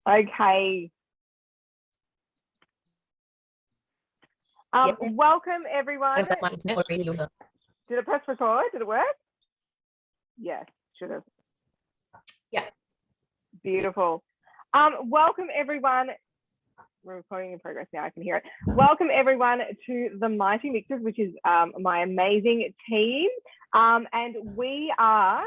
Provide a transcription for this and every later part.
Okay. Yep. Welcome everyone. That's my internet or crazy user. Did it press record? Did it work? Yes, should have. Yeah. Beautiful. Welcome everyone. We're recording in progress now, I can hear it. Welcome everyone to the Mighty Mixers, which is my amazing team. And we are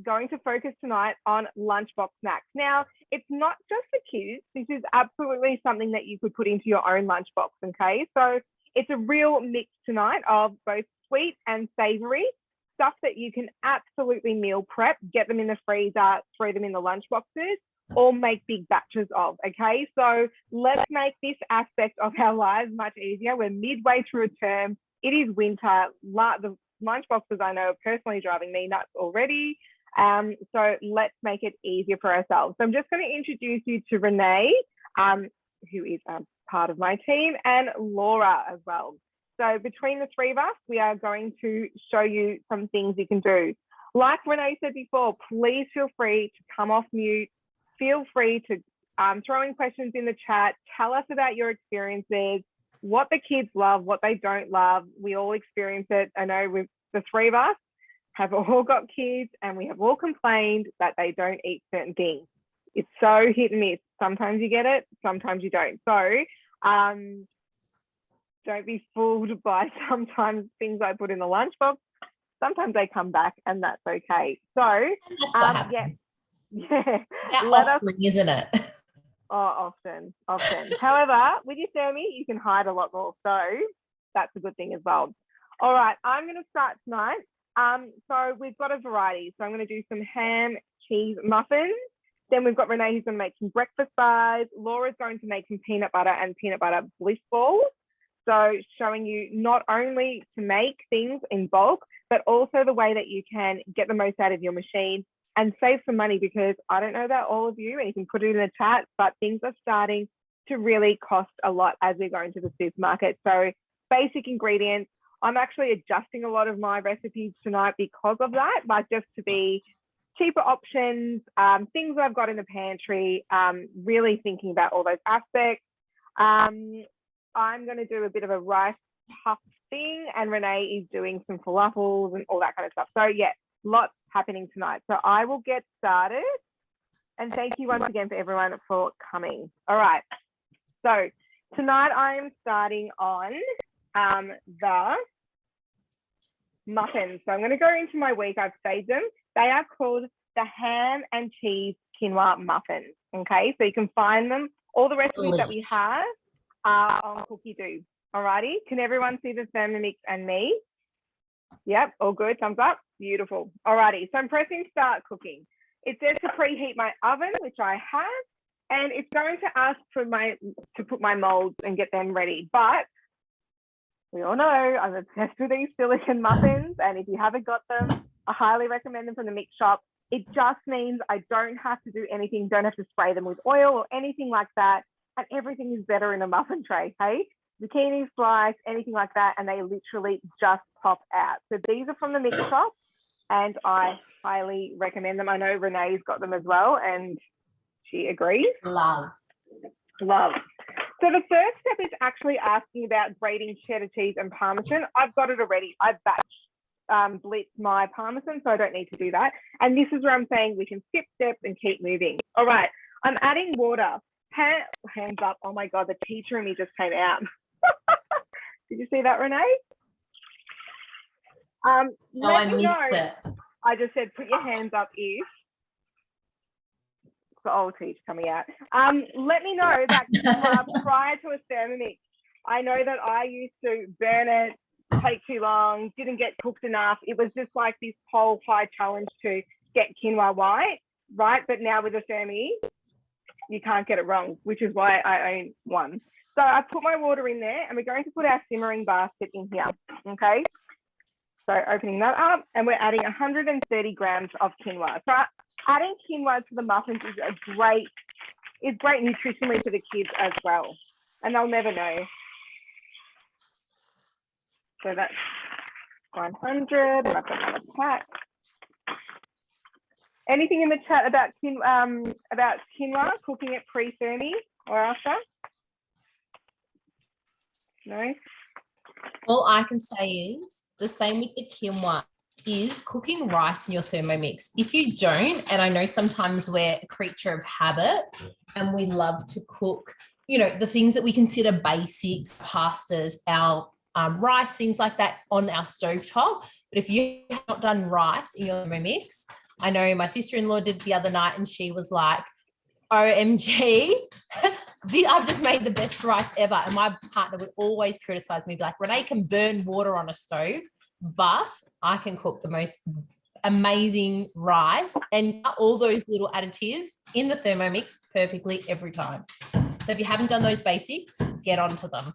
going to focus tonight on lunchbox snacks. Now, it's not just for kids. This is absolutely something that you could put into your own lunchbox, okay? So it's a real mix tonight of both sweet and savory, stuff that you can absolutely meal prep, get them in the freezer, throw them in the lunchboxes, or make big batches of, okay? So let's make this aspect of our lives much easier. We're midway through a term. It is winter. The lunchboxes I know are personally driving me nuts already. So let's make it easier for ourselves. So I'm just going to introduce you to Renee, who is part of my team, and Laura as well. So between the three of us, we are going to show you some things you can do. Like Renee said before, please feel free to come off mute. Feel free to throw in questions in the chat. Tell us about your experiences, what the kids love, what they don't love. We all experience it. I know with the three of us have all got kids and we have all complained that they don't eat certain things. It's so hit and miss. Sometimes you get it, sometimes you don't. So don't be fooled by sometimes things I put in the lunchbox. Sometimes they come back and that's okay. So yeah. Often, isn't it? Oh, often. However, with your Thermi, you can hide a lot more. So that's a good thing as well. All right, I'm going to start tonight. So we've got a variety. So I'm going to do some ham, cheese muffins. Then we've got Renee who's going to make some breakfast bars. Laura's going to make some peanut butter and peanut butter bliss balls. So showing you not only to make things in bulk, but also the way that you can get the most out of your machine and save some money, because I don't know about all of you, and you can put it in the chat, but things are starting to really cost a lot as we go into the supermarket. So basic ingredients. I'm actually adjusting a lot of my recipes tonight because of that, but just to be cheaper options, things that I've got in the pantry, really thinking about all those aspects. I'm going to do a bit of a rice puff thing, and Renee is doing some falafels and all that kind of stuff. So yeah, lots happening tonight. So I will get started, and thank you once again for everyone for coming. All right, so tonight I am starting on the muffins. So I'm going to go into my week. I've saved them. They are called the ham and cheese quinoa muffins. Okay, so you can find them. All the recipes that we have are on Cookie Do. Alrighty, can everyone see the Thermomix and me? Yep, all good, thumbs up, beautiful. Alrighty, so I'm pressing start cooking. It says to preheat my oven, which I have, and it's going to ask for to put my molds and get them ready. But we all know I'm obsessed with these silicone muffins, and if you haven't got them, I highly recommend them from the mix shop. It just means I don't have to do anything, don't have to spray them with oil or anything like that, and everything is better in a muffin tray, hey? Zucchini slice, anything like that, and they literally just pop out. So these are from the mix shop, and I highly recommend them. I know Renee's got them as well, and she agrees. Love. So the first step is actually asking about grating cheddar cheese and Parmesan. I've got it already. I've batch blitzed my Parmesan, so I don't need to do that. And this is where I'm saying we can skip steps and keep moving. All right, I'm adding water. Hands up. Oh my God, the teacher in me just came out. Did you see that, Renee? No, I missed it. I just said put your hands up if the old teacher coming out. Let me know that prior to a Thermomix. I know that I used to burn it, take too long, didn't get cooked enough. It was just like this whole high challenge to get quinoa white, right? But now with a Thermi, you can't get it wrong, which is why I own one. So I put my water in there, and we're going to put our simmering basket in here, okay? So opening that up, and we're adding 130 grams of quinoa. So adding quinoa to the muffins is great nutritionally for the kids as well, and they'll never know. So that's 100, and I've got another pack. Anything in the chat about quinoa, cooking it pre-thermi or after? No? All I can say is the same with the quinoa is cooking rice in your Thermomix. If you don't, and I know sometimes we're a creature of habit and we love to cook, the things that we consider basics, pastas, our rice, things like that on our stovetop. But if you have not done rice in your Thermomix, I know my sister-in-law did the other night and she was like, OMG, I've just made the best rice ever. And my partner would always criticize me, like, Renee can burn water on a stove, but I can cook the most amazing rice and all those little additives in the Thermomix perfectly every time. So if you haven't done those basics, get onto them.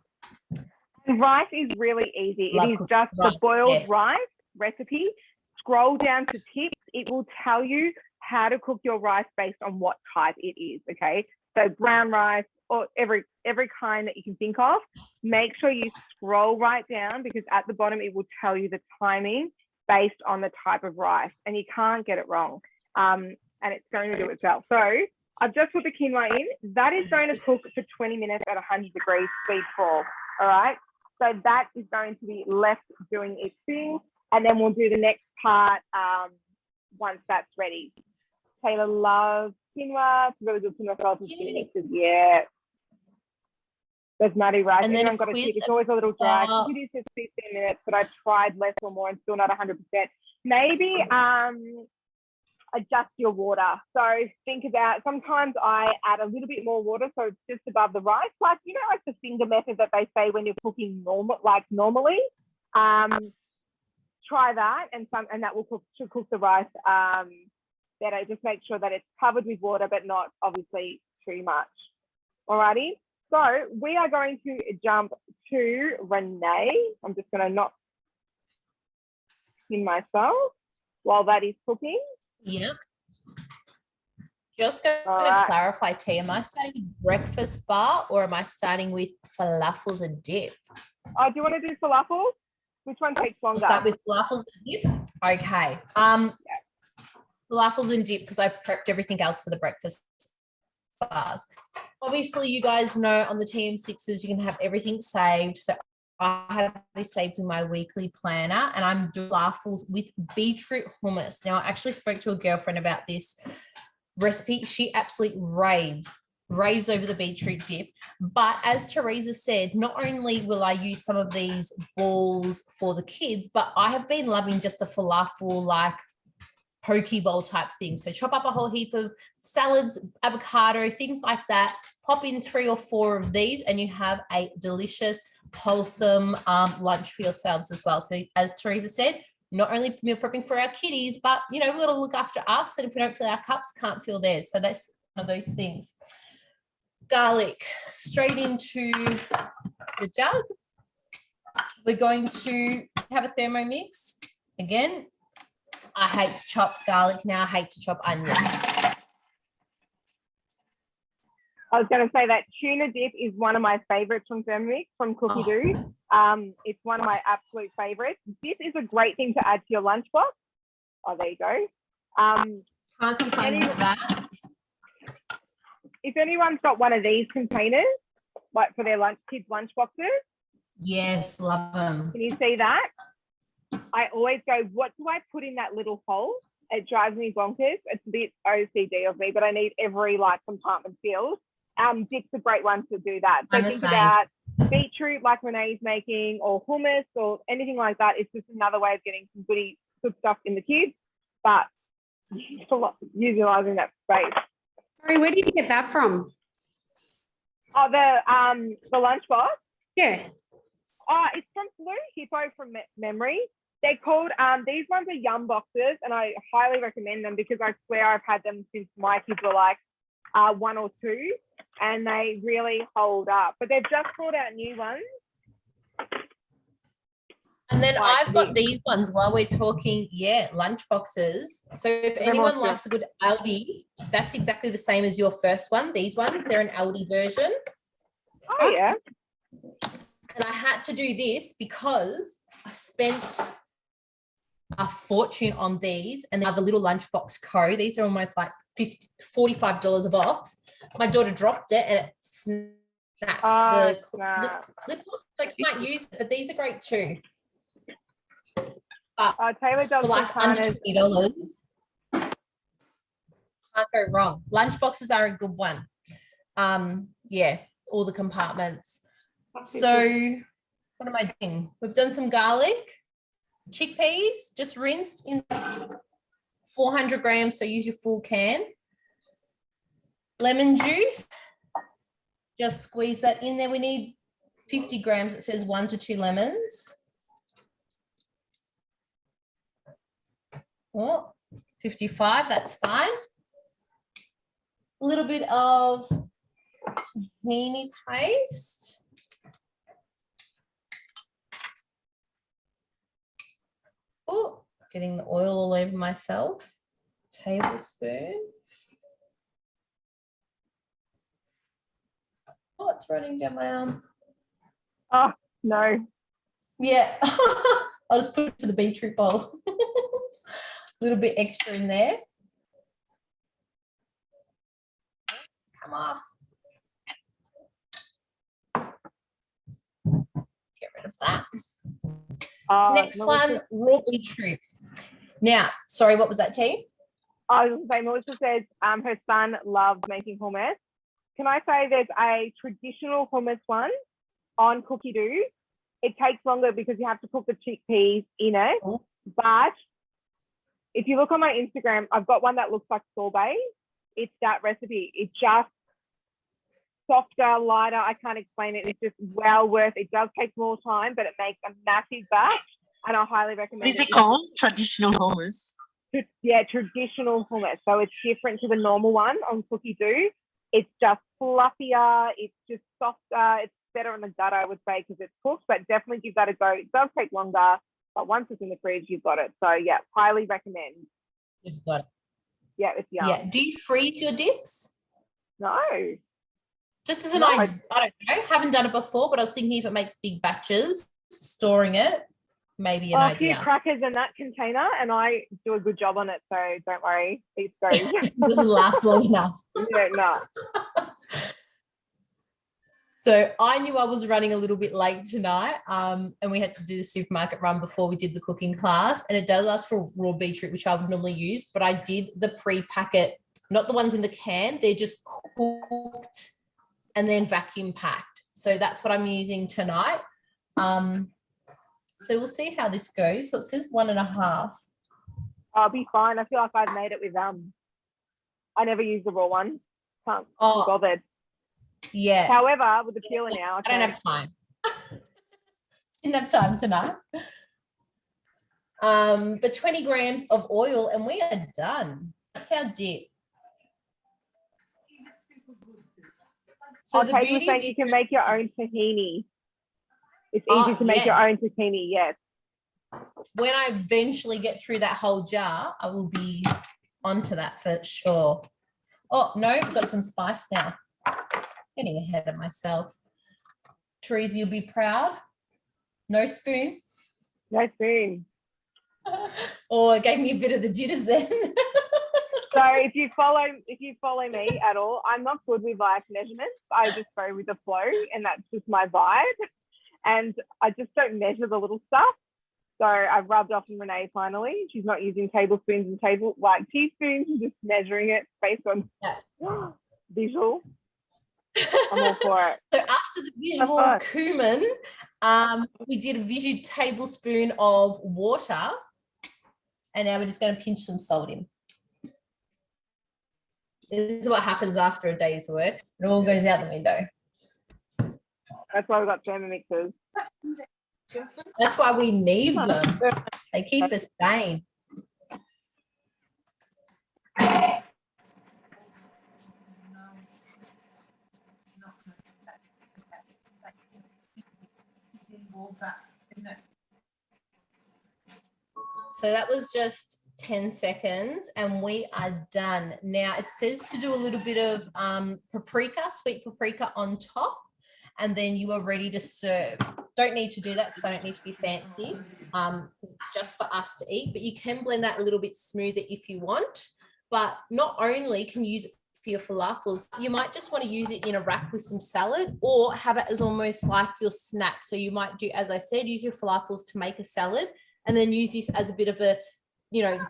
And rice is really easy. It is just the boiled rice recipe. Scroll down to tips. It will tell you how to cook your rice based on what type it is, okay? So brown rice or every kind that you can think of. Make sure you scroll right down because at the bottom it will tell you the timing based on the type of rice and you can't get it wrong. And it's going to do itself. So I've just put the quinoa in. That is going to cook for 20 minutes at 100 degrees, speed 4, all right? So that is going to be left doing its thing. And then we'll do the next part once that's ready. Taylor loves quinoa. It's really good quinoa sauce and skinny mixes. Yeah. There's nutty rice. And then I've got a tip. It's always a little dry. It is just 15 minutes, but I tried less or more and still not 100%. Maybe adjust your water. So think about, sometimes I add a little bit more water so it's just above the rice. Like, like the finger method that they say when you're cooking normally. Try that and that will should cook the rice better. Just make sure that it's covered with water, but not obviously too much. Alrighty. So we are going to jump to Renee. I'm just going to not pin myself while that is cooking. Yep. Just going to clarify, T, am I starting with breakfast bar or am I starting with falafels and dip? Oh, do you want to do falafels? Which one takes longer? I'll start with falafels and dip. Okay. Falafels and dip because I prepped everything else for the breakfast bars. Obviously, you guys know on the TM6s you can have everything saved. So I have this saved in my weekly planner and I'm doing falafels with beetroot hummus. Now, I actually spoke to a girlfriend about this recipe. She absolutely raves over the beetroot dip. But as Teresa said, not only will I use some of these balls for the kids, but I have been loving just a falafel like poke bowl type thing. So chop up a whole heap of salads, avocado, things like that. Pop in 3 or 4 of these and you have a delicious, wholesome lunch for yourselves as well. So as Teresa said, not only meal prepping for our kiddies, but, we've got to look after us. And if we don't fill our cups, can't fill theirs. So that's one of those things. Garlic straight into the jug. We're going to have a Thermomix. Again, I hate to chop garlic now. I hate to chop onion. I was going to say that tuna dip is one of my favorites from Thermomix, from Cookie Doo. It's one of my absolute favorites. This is a great thing to add to your lunchbox. Oh, there you go. Can't complain with that. If anyone's got one of these containers, like for their kids' lunch boxes. Yes, love them. Can you see that? I always go, what do I put in that little hole? It drives me bonkers. It's a bit OCD of me, but I need every compartment filled. Dip's a great one to do that. So think about beetroot like Renee's making or hummus or anything like that. It's just another way of getting some good stuff in the kids, but utilising that space. Sorry, where did you get that from? Oh, the Lunchbox? Yeah. Oh, it's from Blue Hippo from memory. They're called, these ones are Yum boxes, and I highly recommend them because I swear I've had them since my kids were 1 or 2, and they really hold up. But they've just brought out new ones. And then I've got these ones while we're talking, lunch boxes. So if anyone likes a good Aldi, that's exactly the same as your first one. These ones, they're an Aldi version. Oh, yeah. And I had to do this because I spent a fortune on these, and the other little Lunchbox Co. These are almost like $45 a box. My daughter dropped it and it snapped lip lock, so I can't use it, but these are great too. But Taylor does for like under $20, can't go wrong. Lunchboxes are a good one. Yeah, all the compartments. So what am I doing? We've done some garlic, chickpeas, just rinsed in 400 grams, so use your full can. Lemon juice, just squeeze that in there. We need 50 grams. It says 1 to 2 lemons. Oh, 55, that's fine. A little bit of tahini paste. Oh, getting the oil all over myself. Tablespoon. Oh, it's running down my arm. Oh, no. Yeah. I'll just put it to the beetroot bowl. A little bit extra in there. Come off. Get rid of that. Next one, raw beetroot. Now, sorry, what was that, T? I was going to say, Melissa says her son loves making hummus. Can I say there's a traditional hummus one on Cookie Doo? It takes longer because you have to cook the chickpeas in it. Oh. But if you look on my Instagram, I've got one that looks like sorbet. It's that recipe. It's just softer, lighter. I can't explain it. It's just well worth it. It does take more time, but it makes a massive batch. And I highly recommend it. What is it called? Traditional hummus? Yeah, traditional hummus. So it's different to the normal one on Cookie Doo. It's just fluffier. It's just softer. It's better on the gut, I would say, because it's cooked, but definitely give that a go. It does take longer, but once it's in the fridge, you've got it. So yeah, highly recommend. You've got it. Yeah, it's yum. Yeah. Do you freeze your dips? No. Just as an idea, I don't know. Haven't done it before, but I was thinking if it makes big batches, storing it, maybe an idea. A few crackers in that container, and I do a good job on it, so don't worry. It goes. Doesn't last long enough. Yeah, no. So I knew I was running a little bit late tonight, and we had to do the supermarket run before we did the cooking class, and it does ask for raw beetroot, which I would normally use, but I did the pre-packet, not the ones in the can. They're just cooked and then vacuum packed. So that's what I'm using tonight. So we'll see how this goes. So it says 1.5. I'll be fine. I feel like I've made it with I never use the raw one. Can't be bothered. Yeah. However, with the peeler now, I don't have time. Didn't have time tonight. But 20 grams of oil and we are done. That's our dip. So okay, you're saying you can make your own tahini. It's easy to make your own tahini, yes. When I eventually get through that whole jar, I will be onto that for sure. Oh, no, I've got some spice now. Getting ahead of myself. Teresa, you'll be proud. No spoon. No spoon. Oh, it gave me a bit of the jitters then. So if you follow me at all, I'm not good with like measurements. I just go with the flow, and that's just my vibe. And I just don't measure the little stuff. So I've rubbed off on Renee finally. She's not using tablespoons and teaspoons and just measuring it based on visual. I'm all for it. So after the visual cumin, we did a visual tablespoon of water, and now we're just going to pinch some salt in. This is what happens after a day's work. It all goes out the window. That's why we've got Thermomixes. That's why we need them. They keep us sane. So that was just 10 seconds and we are done. Now it says to do a little bit of paprika, sweet paprika on top. and then you are ready to serve. Don't need to do that because I don't need to be fancy. It's just for us to eat, but you can blend that a little bit smoother if you want. But not only can you use it for your falafels, you might just want to use it in a wrap with some salad or have it as almost like your snack. So you might do, as I said, use your falafels to make a salad and then use this as a bit of a,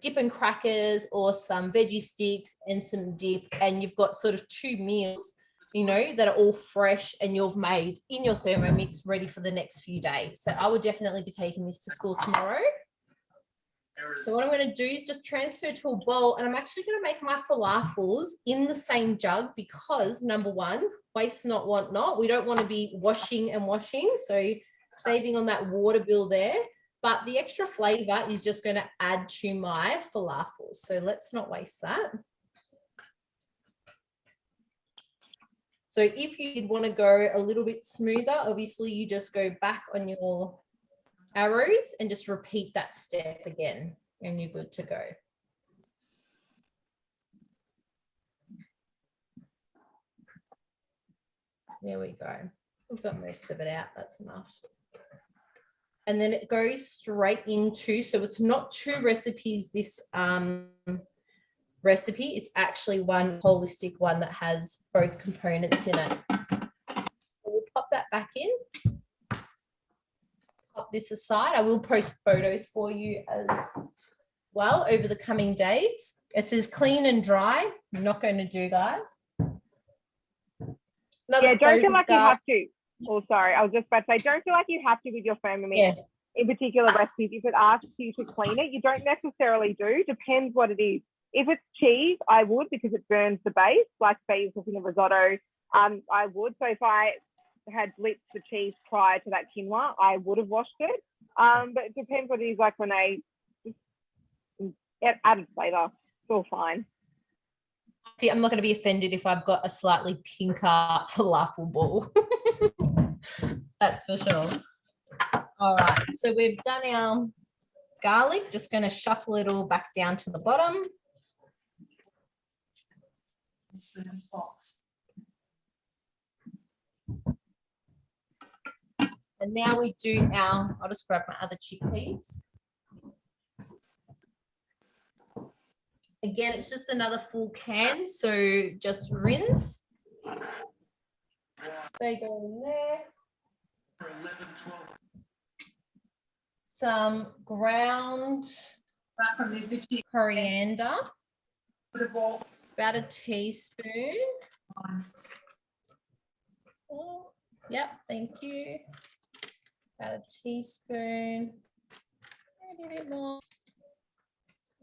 dip and crackers or some veggie sticks and some dip, and you've got sort of 2 meals, that are all fresh and you've made in your Thermomix ready for the next few days. So I would definitely be taking this to school tomorrow. So what I'm going to do is just transfer to a bowl, and I'm actually going to make my falafels in the same jug because, number one, waste not, want not. We don't want to be washing and washing, so saving on that water bill there. But the extra flavour is just going to add to my falafels. So let's not waste that. So if you did want to go a little bit smoother, obviously you just go back on your arrows and just repeat that step again, and you're good to go. There we go. We've got most of it out. That's enough. And then it goes straight into, so it's not 2 recipes, this recipe. It's actually one holistic one that has both components in it. So we'll pop that back in. Pop this aside. I will post photos for you as well over the coming days. It says clean and dry. I'm not going to do, guys. Don't feel like you have to. Oh, sorry. I was just about to say, don't feel like you have to with your Thermomix in particular recipes. If it asks you to clean it, you don't necessarily do. Depends what it is. If it's cheese, I would, because it burns the base. Like say you're cooking a risotto, I would. So if I had blitzed the cheese prior to that quinoa, I would have washed it. But it depends what it is, like when I added flavour. It's all fine. See, I'm not going to be offended if I've got a slightly pinker falafel ball. That's for sure. All right, so we've done our garlic. Just going to shuffle it all back down to the bottom. And now we do our, I'll just grab my other chickpeas. Again, it's just another full can, so just rinse. They go in there. Some ground coriander, about a teaspoon. Oh, yep, thank you. About a teaspoon, maybe a bit more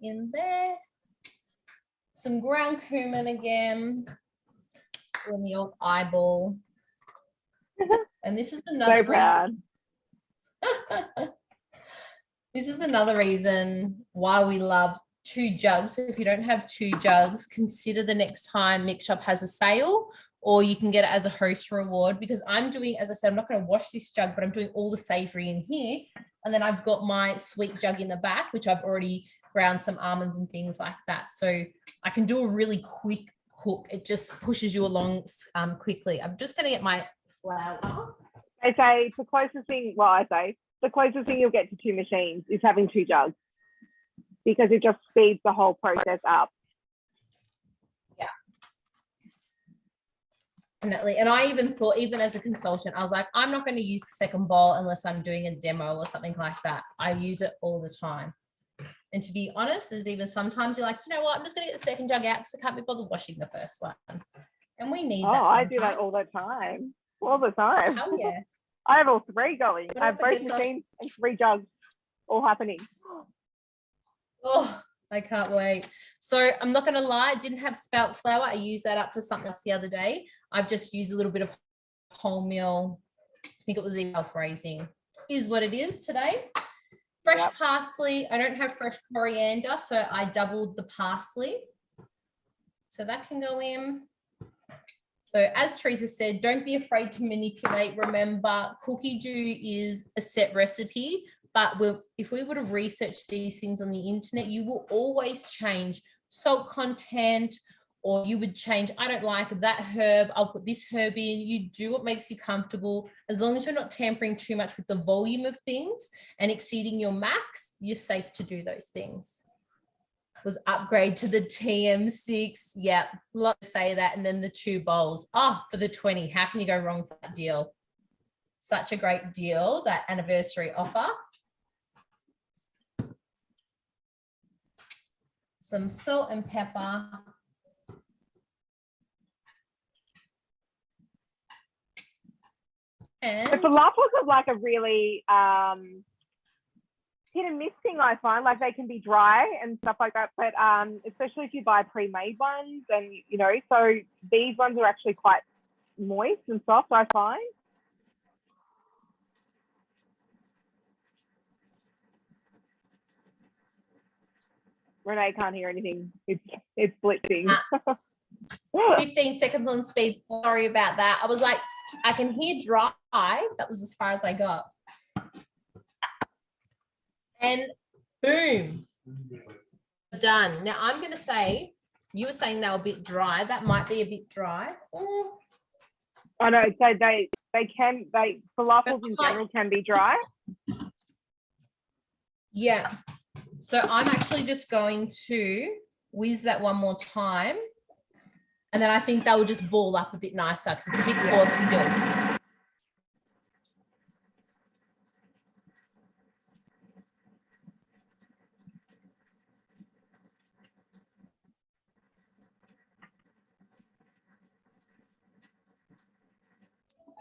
in there. Some ground cumin again, in the old eyeball. And this is another So proud. This is another reason why we love 2 jugs. So if you don't have 2 jugs, consider the next time Mix Shop has a sale, or you can get it as a host reward, because I'm doing, as I said, I'm not going to wash this jug, but I'm doing all the savory in here. And then I've got my sweet jug in the back, which I've already ground some almonds and things like that. So I can do a really quick cook. It just pushes you along quickly. I'm just going to get my flour. They say the closest thing, the closest thing you'll get to 2 machines is having 2 jugs, because it just speeds the whole process up. Yeah. Definitely. And I even thought, even as a consultant, I was like, I'm not going to use the second bowl unless I'm doing a demo or something like that. I use it all the time. And to be honest, there's even sometimes you're like, you know what, I'm just going to get the second jug out because I can't be bothered washing the first one. And we need that sometimes. I do that all the time. All the time. Oh, yeah. I have all 3 going. I have both machines and 3 jugs all happening. Oh, I can't wait. So I'm not going to lie, I didn't have spelt flour. I used that up for something else the other day. I've just used a little bit of wholemeal. I think it was even health raising. Is what it is today. Fresh parsley. I don't have fresh coriander, so I doubled the parsley. So that can go in. So as Teresa said, don't be afraid to manipulate. Remember, cookie dough is a set recipe, but if we would have researched these things on the internet, you will always change salt content or you would change, I don't like that herb, I'll put this herb in. You do what makes you comfortable. As long as you're not tampering too much with the volume of things and exceeding your max, you're safe to do those things. Was upgrade to the TM6. Yeah, love to say that. And then the 2 bowls. Oh, for the 20. How can you go wrong for that deal? Such a great deal, that anniversary offer. Some salt and pepper. And The falafels are like a really hit and miss thing, I find. Like they can be dry and stuff like that, but especially if you buy pre-made ones, and you know, so these ones are actually quite moist and soft, I find. Renee can't hear anything. It's blitzing. 15 seconds on speed. Sorry about that. I was like, I can hear dry. That was as far as I got. And boom, done. Now I'm going to say, you were saying they were a bit dry. That might be a bit dry. Oh, I know. So falafels in general can be dry. yeah. So I'm actually just going to whiz that one more time. And then I think they'll just ball up a bit nicer because it's a bit coarse still.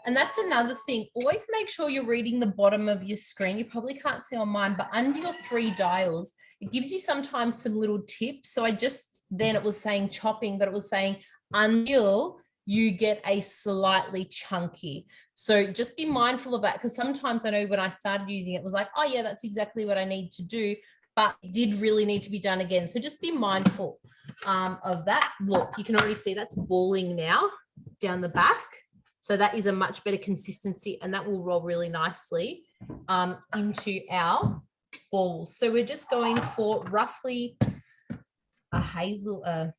And that's another thing. Always make sure you're reading the bottom of your screen. You probably can't see on mine, but under your 3 dials, it gives you sometimes some little tips. So then it was saying chopping, but it was saying until you get a slightly chunky. So just be mindful of that, because sometimes I know when I started using it, it was like, oh yeah, that's exactly what I need to do, but it did really need to be done again. So just be mindful of that. Look, you can already see that's balling now down the back. So that is a much better consistency, and that will roll really nicely into our balls. So we're just going for roughly a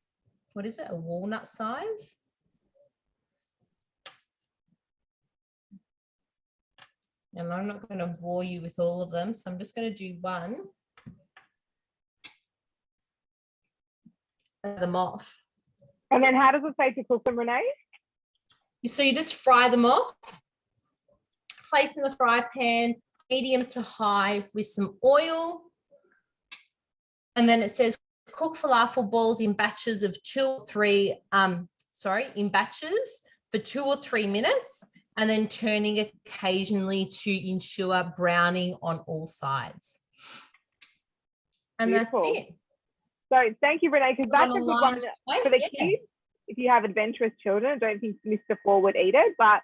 what is it? A walnut size. And I'm not going to bore you with all of them, so I'm just going to do one. Them off. And then how does it say to cook them, Renee? So you just fry them off, place in the fry pan, medium to high with some oil. And then it says cook falafel balls in batches of 2 or 3, in batches for 2 or 3 minutes, and then turning occasionally to ensure browning on all sides. And Beautiful. that's it. So thank you, Renee, because that's a good one for the yeah. kids. If you have adventurous children, I don't think Mr. 4 would eat it, but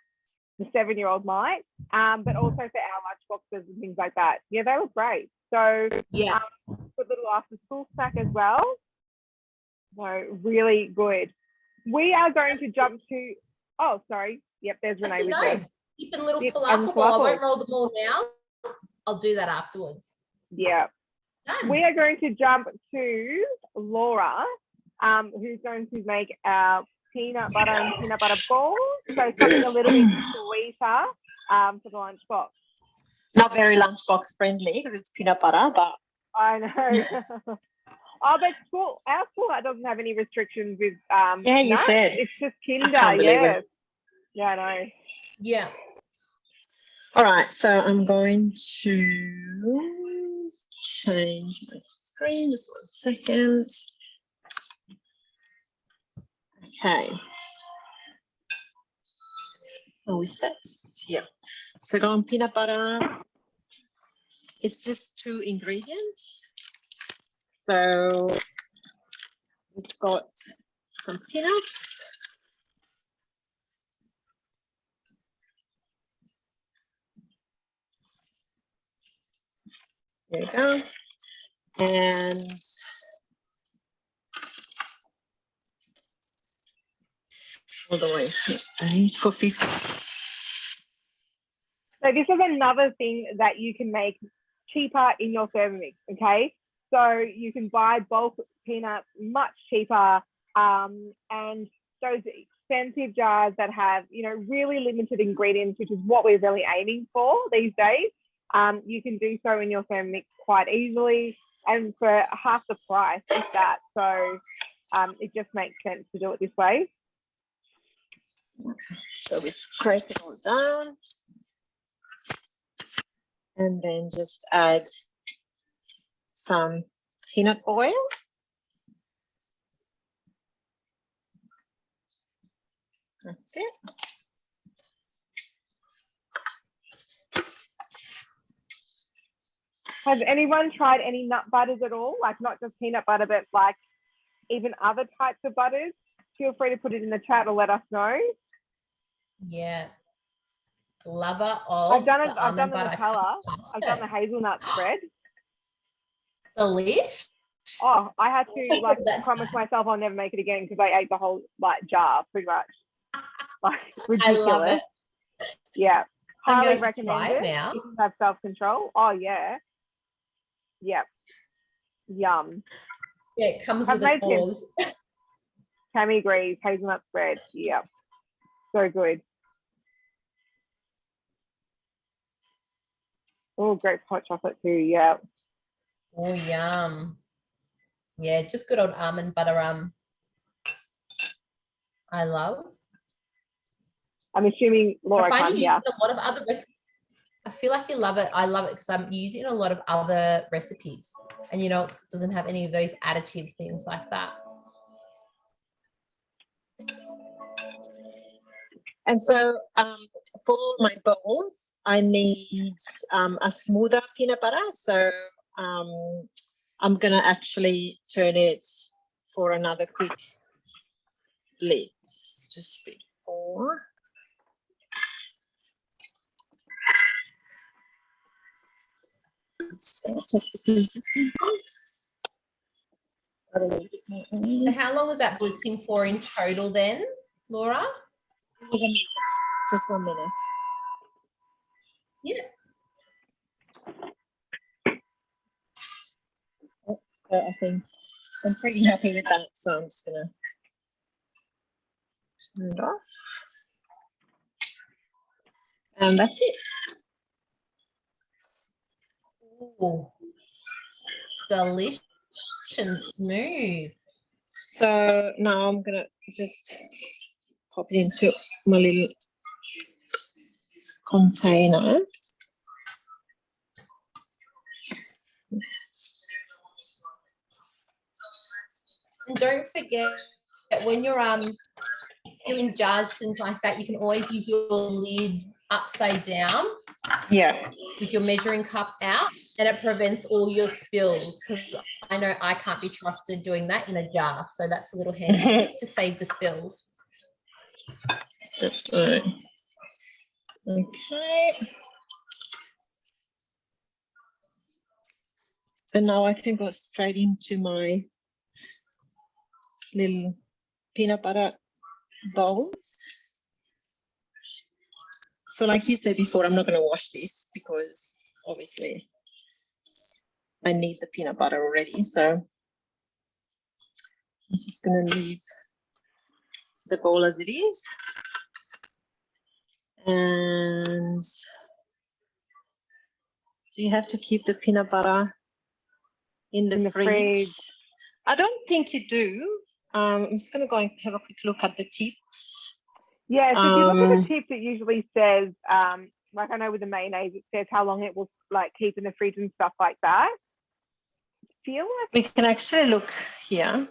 the 7-year-old might. But also for our lunchboxes and things like that. Yeah, they look great. So Yeah. good little after-school snack as well. So really good. We are going to jump to. Oh, sorry. Yep, there's Renee with them. Keep a little Yep, falafel ball. I won't roll them all now. I'll do that afterwards. Yeah. Done. We are going to jump to Laura, who's going to make our peanut butter and peanut butter balls. So something a little bit sweeter for the lunchbox. Not very lunchbox friendly because it's peanut butter, but I know. Oh, but our school doesn't have any restrictions with yeah, you nuts. said. It's just I Kinder, can't believe yes. it. Yeah, I know. Yeah. All right, so I'm going to change my screen. Just 1 second. Okay. Oh, is that? Yeah. So go on peanut butter. It's just 2 ingredients. So we've got some peanuts. There you go. And all the way to for 50. So this is another thing that you can make cheaper in your Thermomix, okay? So you can buy bulk peanuts much cheaper And those expensive jars that have, you know, really limited ingredients, which is what we're really aiming for these days, you can do so in your Thermomix quite easily and for half the price, if that. So it just makes sense to do it this way. So we scrape it all down and then just add some peanut oil. That's it. Has anyone tried any nut butters at all? Like not just peanut butter, but like even other types of butters? Feel free to put it in the chat or let us know. Yeah. Lover of I've done the almond the butter Nutella. I've done the custard. hazelnut spread. Delish. Oh, I had to like That's promise nice. myself I'll never make it again because I ate the whole like jar pretty much. Like I love ridiculous. it. Yeah. I'm Highly gonna have to try recommend it it now. if you have self-control. Oh yeah. Yep. Yum. Yeah, it comes I've with a made some. pause. Tammy agrees. Hazelnut spread. Yep. So good. Oh, great hot chocolate too. Yeah. Oh, yum. Yeah, just good old almond butter. I love. I'm assuming Laura I find can't you use hear. it in a lot of other recipes. I feel like you love it. I love it because I'm using it in a lot of other recipes. And you know, it doesn't have any of those additive things like that. And so for my bowls, I need a smoother peanut butter. So I'm going to actually turn it for another quick blitz just before. So how long was that blitzing for in total then, Laura? It was a minute, just 1 minute. Yeah. So I think I'm pretty happy with that. So I'm just gonna turn it off. And that's it. Ooh. Delicious and smooth. So now I'm gonna just pop it into my little container. And don't forget that when you're filling jars, things like that, you can always use your lid upside down. Yeah. With your measuring cup out, and it prevents all your spills, because I know I can't be trusted doing that in a jar. So that's a little handy tip to save the spills. That's right. Okay. And now I can go straight into my little peanut butter bowls. So like you said before, I'm not going to wash this because obviously I need the peanut butter already. So I'm just going to leave the bowl as it is. And do you have to keep the peanut butter in the fridge? I don't think you do. I'm just going to go and have a quick look at the tips. Yeah, so if you look at the tips, it usually says, like I know with the mayonnaise, it says how long it will like keep in the fridge and stuff like that. Feel like we can actually look here.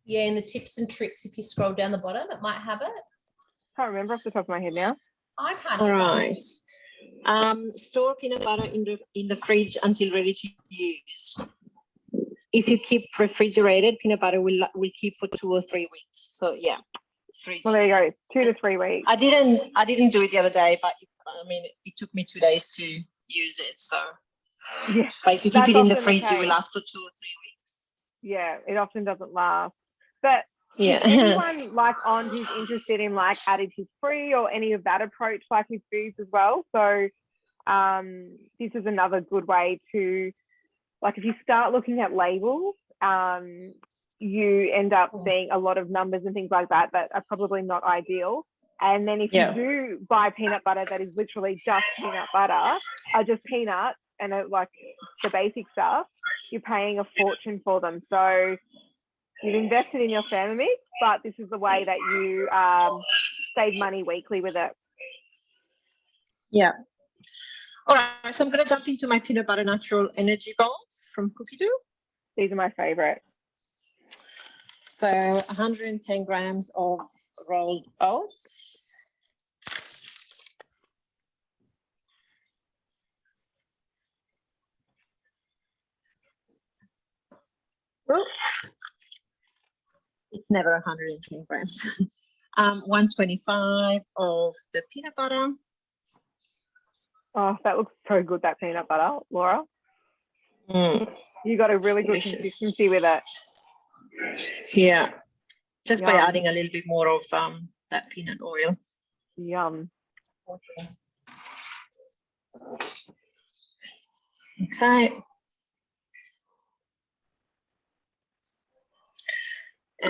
Yeah, in the tips and tricks, if you scroll down the bottom, it might have it. Can't remember off the top of my head now. I can't. All right. Store peanut butter in the fridge until ready to use. If you keep refrigerated, peanut butter will keep for 2 or 3 weeks. So yeah, 3 Well, there you go, 2 to 3 weeks. I didn't do it the other day, but I mean, it took me 2 days to use it. So yeah, but if you keep it in the fridge, it will last for 2 or 3 weeks. Yeah, it often doesn't last. But yeah, if anyone like on who's interested in like additive free or any of that approach, like with foods as well. So this is another good way to, like, if you start looking at labels, you end up seeing a lot of numbers and things like that that are probably not ideal. And then if you do buy peanut butter that is literally just peanut butter, just peanuts and like the basic stuff, you're paying a fortune for them. So you've invested in your Thermomix, but this is the way that you save money weekly with it. Yeah. All right, so I'm going to jump into my peanut butter natural energy balls from Cookie Dough. These are my favorite. So 110 grams of rolled oats. Oops. It's never 110 grams. 125 of the peanut butter. Oh, that looks so good, that peanut butter, Laura. You got a really good consistency with it. Yeah, just by adding a little bit more of that peanut oil. Yum. Okay.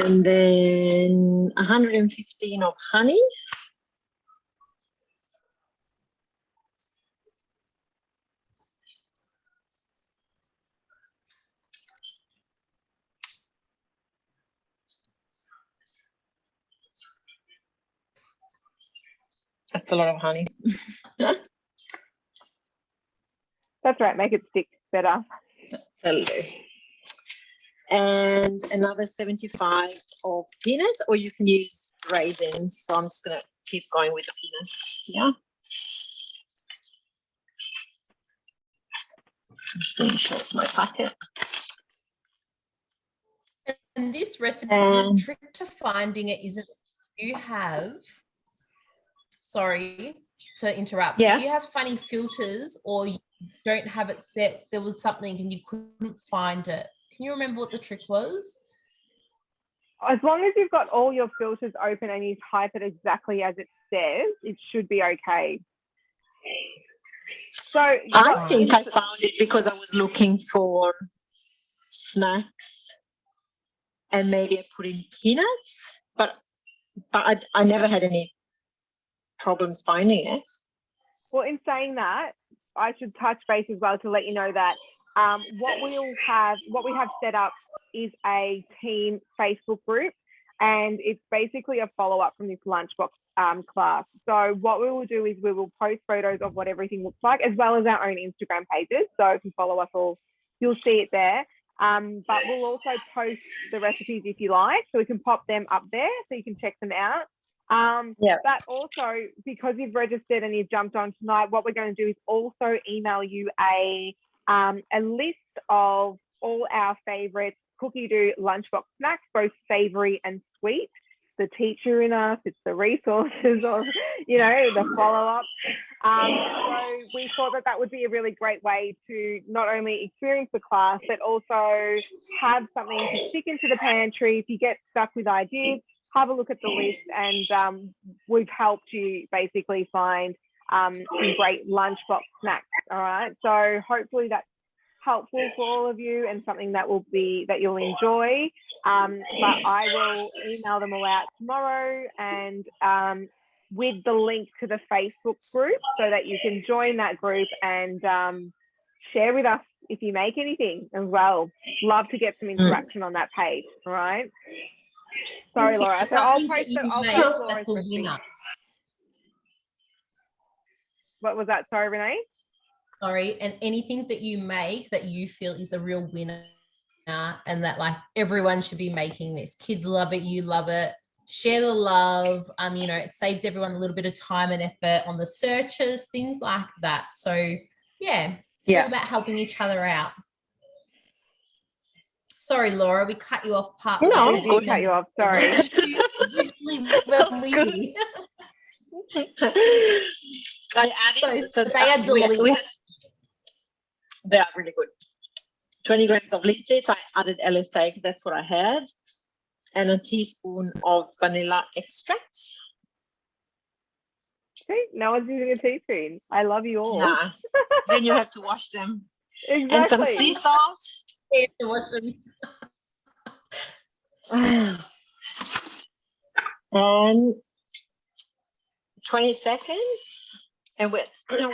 And then 115 of honey. That's a lot of honey. That's right, make it stick better. That'll do. And another 75 of peanuts, or you can use raisins. So I'm just going to keep going with the peanuts. Yeah. Finish off my packet. And this recipe, the trick to finding it isn't you have, sorry to interrupt, if you have funny filters or you don't have it set, there was something and you couldn't find it. Can you remember what the trick was? As long as you've got all your filters open and you type it exactly as it says, it should be okay. So I think I found it because I was looking for snacks and maybe I put in peanuts, but I never had any problems finding it. Well, in saying that, I should touch base as well to let you know that what we have set up is a team Facebook group, and it's basically a follow-up from this Lunchbox class. So what we will do is we will post photos of what everything looks like, as well as our own Instagram pages. So if you follow us all, you'll see it there. But we'll also post the recipes if you like, so we can pop them up there so you can check them out. But also, because you've registered and you've jumped on tonight, what we're going to do is also email you a list of all our favorite Cookie Dough Lunchbox snacks, both savory and sweet. The teacher in us, it's the resources of, the follow-up. So we thought that would be a really great way to not only experience the class, but also have something to stick into the pantry. If you get stuck with ideas, have a look at the list, and we've helped you basically find some great lunchbox snacks. All right. So hopefully that's helpful for all of you and something that you'll enjoy. But I will email them all out tomorrow, and with the link to the Facebook group, so that you can join that group and share with us if you make anything as well. Love to get some interaction on that page. All right. Sorry, Laura. So I'll post Laura's recipe. What was that? Sorry, Renee? Sorry, and anything that you make that you feel is a real winner and that like everyone should be making this. Kids love it, you love it. Share the love. It saves everyone a little bit of time and effort on the searches, things like that. So it's all about helping each other out. Sorry, Laura, we cut you off partly. No, we did cut you off. Sorry. I added, so they are delicious. They are really good. 20 grams of linseed. So I added LSA because that's what I had, and a teaspoon of vanilla extract. See, no one's using a teaspoon. I love you all. Nah. Then you have to wash them. Exactly. And some sea salt. You have to wash them. And 20 seconds, and we're done.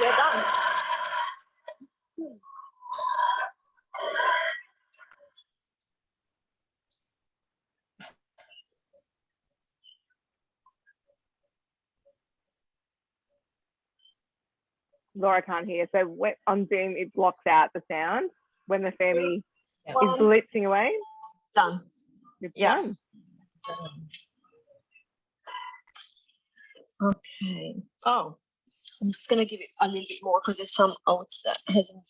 Laura can't hear. So on Zoom, it blocks out the sound when the Thermi Yeah. is blitzing away. Done. It's Yeah. done. Okay. Oh, I'm just gonna give it a little bit more because there's some oats that hasn't.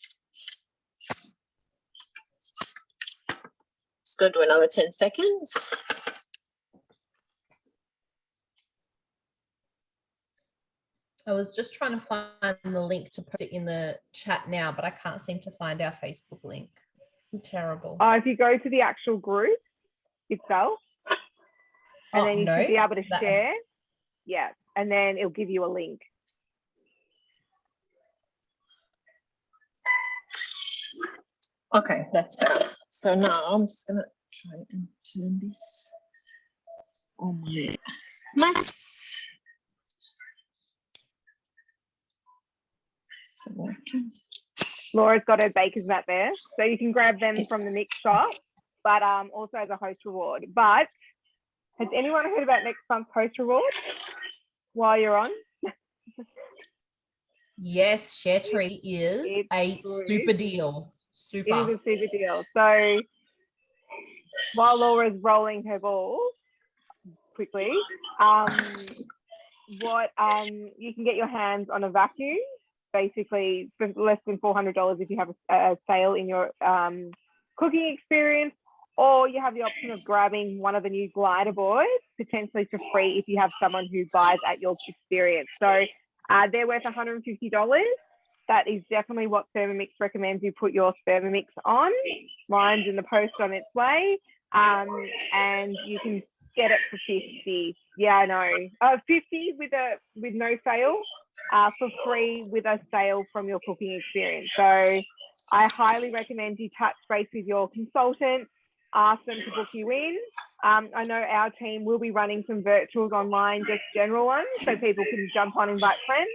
Just gonna do another 10 seconds. I was just trying to find the link to post it in the chat now, but I can't seem to find our Facebook link. I'm terrible. If you go to the actual group itself, and then you should be able to share. Yeah, and then it'll give you a link. Okay, that's better. So now I'm just gonna try and turn this on my max. So working. Laura's got her baker's mat there, so you can grab them from the mix shop, but also as a host reward. But has anyone heard about next month's host reward while you're on? Yes, Share Tree is a super deal. Super. It is a super deal. So while Laura's rolling her balls quickly, you can get your hands on a vacuum, basically for less than $400 if you have a sale in your cooking experience, or you have the option of grabbing one of the new glider boards, potentially for free if you have someone who buys at your experience. So they're worth $150. That is definitely what Thermomix recommends you put your Thermomix on. Mine's in the post on its way. And you can get it for 50. Yeah, I know. 50 with no sale, for free with a sale from your cooking experience. So I highly recommend you touch base with your consultant, ask them to book you in. I know our team will be running some virtuals online, just general ones, so people can jump on and invite friends.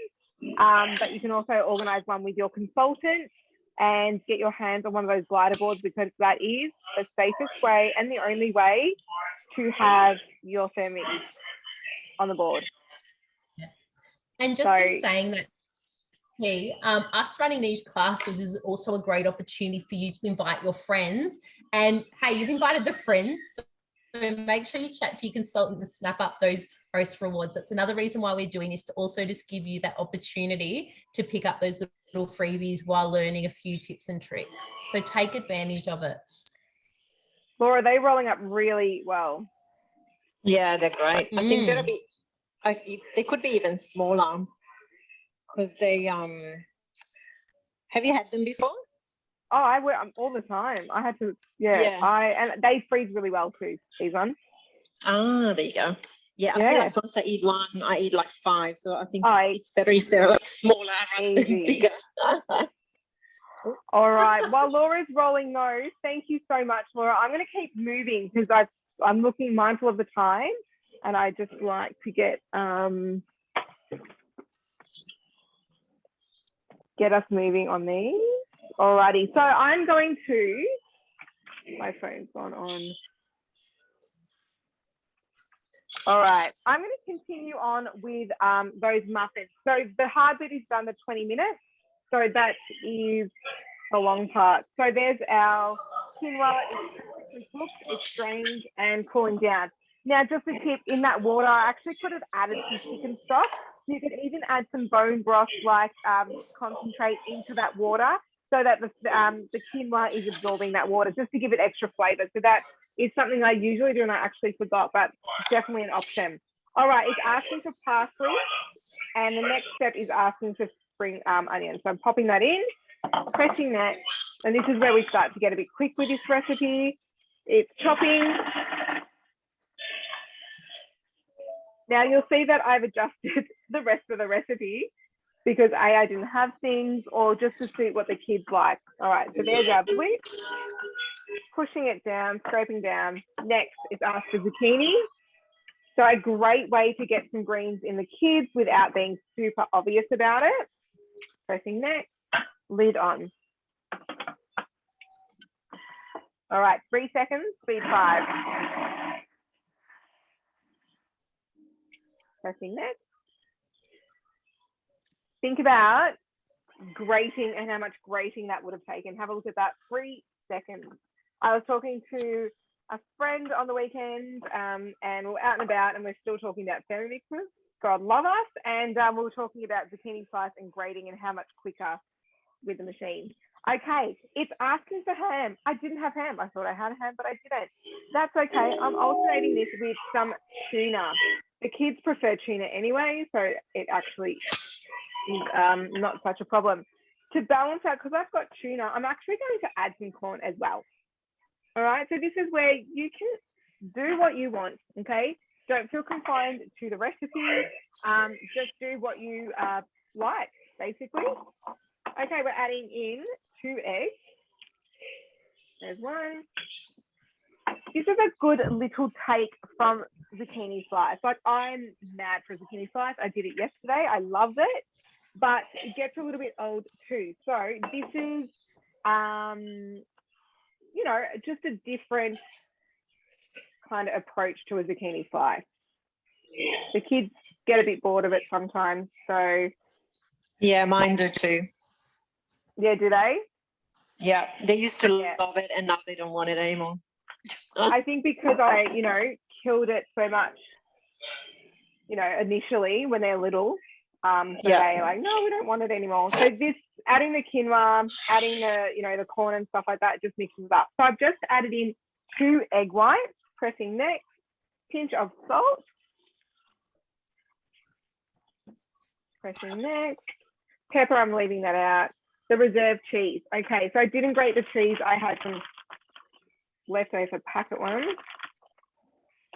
But you can also organise one with your consultant and get your hands on one of those glider boards, because that is the safest way and the only way to have your Thermomix on the board. Yeah. And just in saying that, us running these classes is also a great opportunity for you to invite your friends. And hey, you've invited the friends, so make sure you chat to your consultant and snap up those host rewards. That's another reason why we're doing this, to also just give you that opportunity to pick up those little freebies while learning a few tips and tricks. So take advantage of it. Laura, they're rolling up really well. Yeah, they're great. I think they're a bit, they could be even smaller, because they have you had them before? Oh, I wear them all the time. I had to, and they freeze really well too, these ones. Ah, there you go. Yeah, I feel like once I eat one, I eat like 5. So I think it's better if they're like smaller and bigger. All right. While Laura's rolling those, thank you so much, Laura. I'm going to keep moving because I'm looking mindful of the time, and I just like to get us moving on these. Alrighty. So I'm going to, my phone's gone on. All right, I'm going to continue on with those muffins. So the hard bit is done, the 20 minutes. So that is the long part. So there's our quinoa. It's cooked, it's strained and cooling down. Now, just a tip, in that water, I actually could have added some chicken stock. You could even add some bone broth, like concentrate, into that water, so that the quinoa is absorbing that water, just to give it extra flavour. So that is something I usually do and I actually forgot, but definitely an option. All right, it's asking for parsley, and the next step is asking for spring onion. So I'm popping that in, pressing that, and this is where we start to get a bit quick with this recipe. It's chopping. Now you'll see that I've adjusted the rest of the recipe because I didn't have things, or just to suit what the kids like. All right, so there's our blitz. pushing it down, scraping down. Next is asked for zucchini. So a great way to get some greens in the kids without being super obvious about it. Pressing next, lid on. All right, 3 seconds, speed 5. Pressing next. Think about grating and how much grating that would have taken. Have a look at that, 3 seconds. I was talking to a friend on the weekend and we're out and about and we're still talking about Thermomixes. God love us. And we were talking about zucchini slice and grating and how much quicker with the machine. Okay, it's asking for ham. I didn't have ham. I thought I had ham, but I didn't. That's okay. I'm alternating this with some tuna. The kids prefer tuna anyway, so it actually is not such a problem. To balance out, because I've got tuna, I'm actually going to add some corn as well. All right, so this is where you can do what you want, okay? Don't feel confined to the recipe. Just do what you like, basically. Okay, we're adding in 2 eggs. There's one. This is a good little take from zucchini slice. Like, I'm mad for a zucchini slice. I did it yesterday. I loved it, but it gets a little bit old too. So this is, you know, just a different kind of approach to a zucchini slice. The kids get a bit bored of it sometimes. So Yeah, mine do too. yeah, do they? Yeah, they used to love it and now they don't want it anymore. I think because I, you know, killed it so much, you know, initially when they're little, so they're like, no, we don't want it anymore. So this, adding the quinoa, adding the, you know, the corn and stuff like that, just mixes it up. So I've just added in 2 egg whites, pressing next, pinch of salt, pressing next, pepper, I'm leaving that out, the reserved cheese. Okay, so I didn't grate the cheese. I had some leftover packet ones.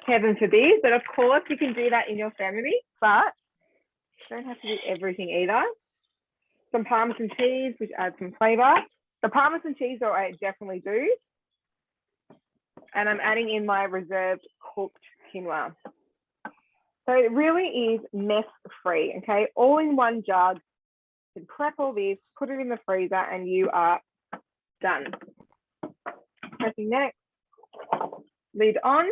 Heaven forbid, but of course you can do that in your family, but you don't have to do everything either. Some Parmesan cheese, which adds some flavor. The Parmesan cheese, though, I definitely do. And I'm adding in my reserved cooked quinoa. So it really is mess free, okay? All in one jug. You can prep all this, put it in the freezer, and you are done. Pressing next, lid on.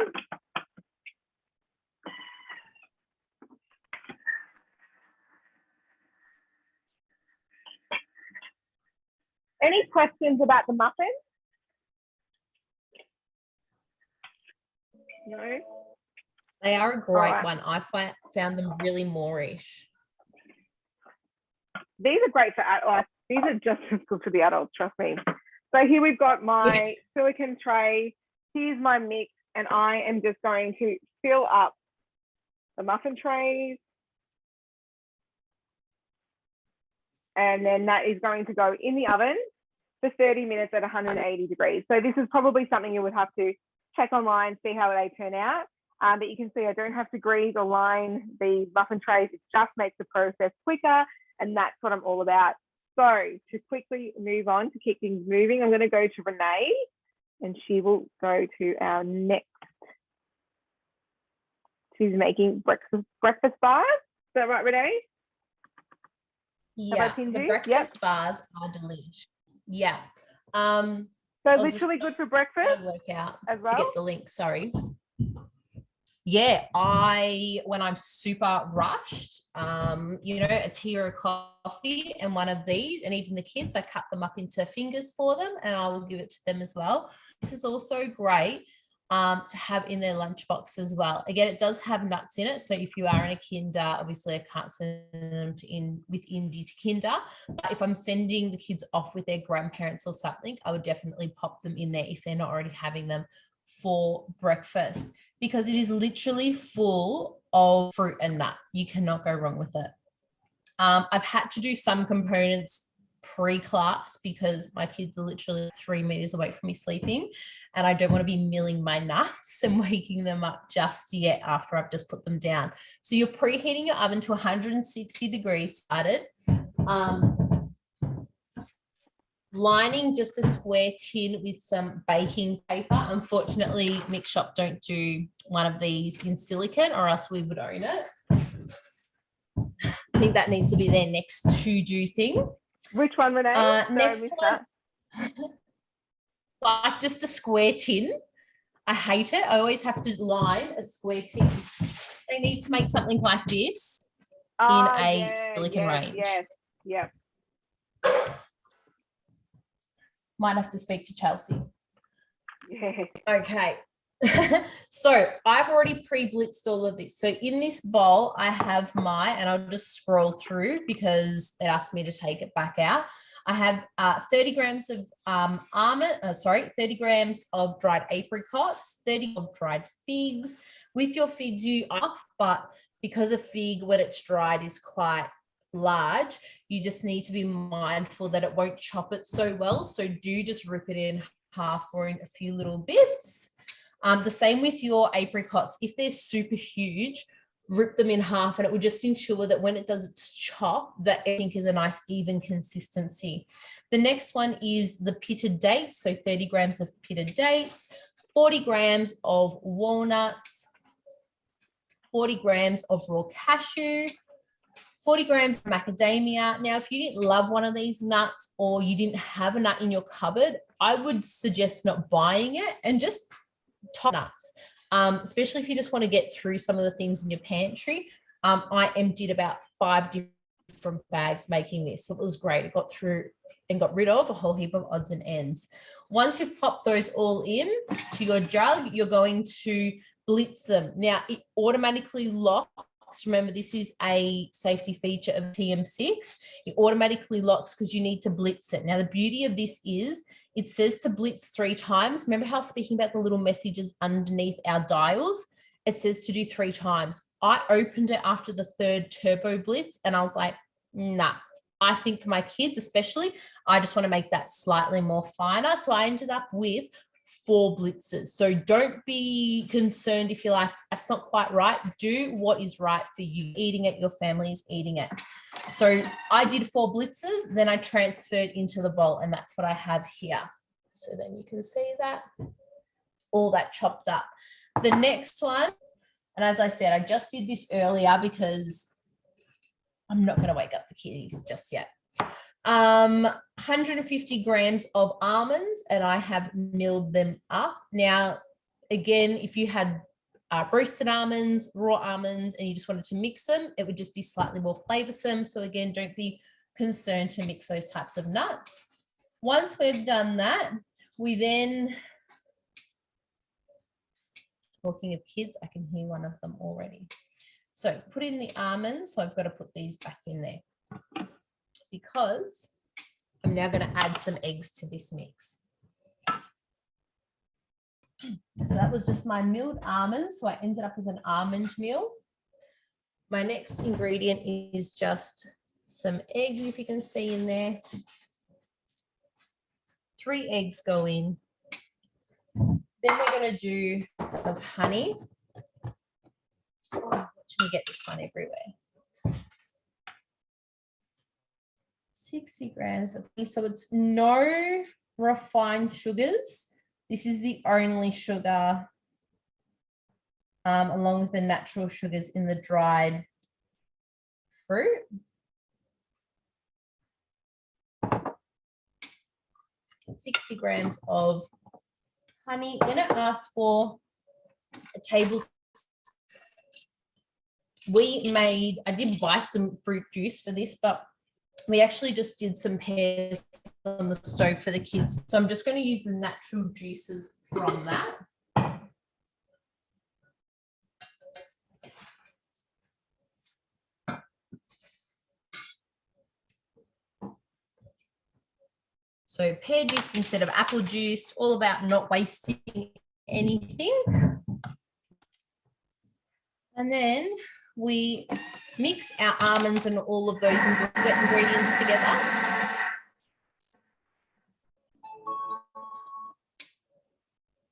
Any questions about the muffin? No? They are a great right. one. I found them really moreish. These are great for adults. These are just as good for the adults, trust me. So here we've got my silicone tray. Here's my mix, and I am just going to fill up the muffin trays. And then that is going to go in the oven for 30 minutes at 180 degrees. So this is probably something you would have to check online, see how they turn out. But you can see I don't have to grease or line the muffin trays. It just makes the process quicker. And that's what I'm all about. So to quickly move on, to keep things moving, I'm going to go to Renee, and she will go to our next. She's making breakfast bars. Is that right, Renee? Yeah, the breakfast bars are delicious. Yeah. So literally good for breakfast work out as well? To get the link, sorry. Yeah, when I'm super rushed, you know, a tea or a coffee and one of these, and even the kids, I cut them up into fingers for them and I will give it to them as well. This is also great to have in their lunchbox as well. Again, it does have nuts in it. So if you are in a kinder, obviously I can't send them with Indy to kinder, but if I'm sending the kids off with their grandparents or something, I would definitely pop them in there if they're not already having them for breakfast, because it is literally full of fruit and nut. You cannot go wrong with it. I've had to do some components pre-class because my kids are literally 3 meters away from me sleeping, and I don't want to be milling my nuts and waking them up just yet after I've just put them down. So you're preheating your oven to 160 degrees started. lining just a square tin with some baking paper. Unfortunately, Mix Shop don't do one of these in silicone, or else we would own it. I think that needs to be their next to-do thing. Which one, Renee? Next one, like just a square tin. I hate it. I always have to line a square tin. They need to make something like this in a silicone range. Yeah. Might have to speak to Chelsea. Yeah. Okay. So I've already pre-blitzed all of this. So in this bowl, I have and I'll just scroll through because it asked me to take it back out. I have 30 grams of 30 grams of dried apricots, 30 of dried figs. With your figs, you off, but because a fig, when it's dried, is quite large, you just need to be mindful that it won't chop it so well. So do just rip it in half or in a few little bits. The same with your apricots. If they're super huge, rip them in half, and it will just ensure that when it does its chop, that everything is a nice even consistency. The next one is the pitted dates. So 30 grams of pitted dates, 40 grams of walnuts, 40 grams of raw cashew, 40 grams of macadamia. Now, if you didn't love one of these nuts or you didn't have a nut in your cupboard, I would suggest not buying it and just top nuts, especially if you just want to get through some of the things in your pantry. I emptied about 5 different bags making this. It was great. It got through and got rid of a whole heap of odds and ends. Once you've popped those all in to your jug, you're going to blitz them. Now, it automatically locks. Remember, this is a safety feature of TM6. It automatically locks because you need to blitz it. Now, the beauty of this is it says to blitz 3 times. Remember how speaking about the little messages underneath our dials? It says to do 3 times. I opened it after the 3rd turbo blitz and I was like, nah. I think for my kids especially, I just want to make that slightly more finer. So I ended up with 4 blitzes. So don't be concerned if you're like, that's not quite right. Do what is right for you. Eating it, your family is eating it. So I did 4 blitzes, then I transferred into the bowl, and that's what I have here. So then you can see that, all that chopped up. The next one, and as I said, I just did this earlier because I'm not going to wake up the kiddies just yet. 150 grams of almonds, and I have milled them up. Now, again, if you had roasted almonds, raw almonds, and you just wanted to mix them, it would just be slightly more flavoursome. So again, don't be concerned to mix those types of nuts. Once we've done that, we then, talking of kids, I can hear one of them already. So put in the almonds. So I've got to put these back in there because I'm now going to add some eggs to this mix. So that was just my milled almonds. So I ended up with an almond meal. My next ingredient is just some eggs, if you can see in there. 3 eggs go in. Then we're going to do of honey. Oh, should we get this one everywhere? 60 grams of honey. So it's no refined sugars. This is the only sugar, along with the natural sugars in the dried fruit. And 60 grams of honey. Then it asks for a tablespoon. I did buy some fruit juice for this, but we actually just did some pears on the stove for the kids. So I'm just going to use the natural juices from that. So pear juice instead of apple juice, all about not wasting anything. And then we mix our almonds and all of those ingredients together.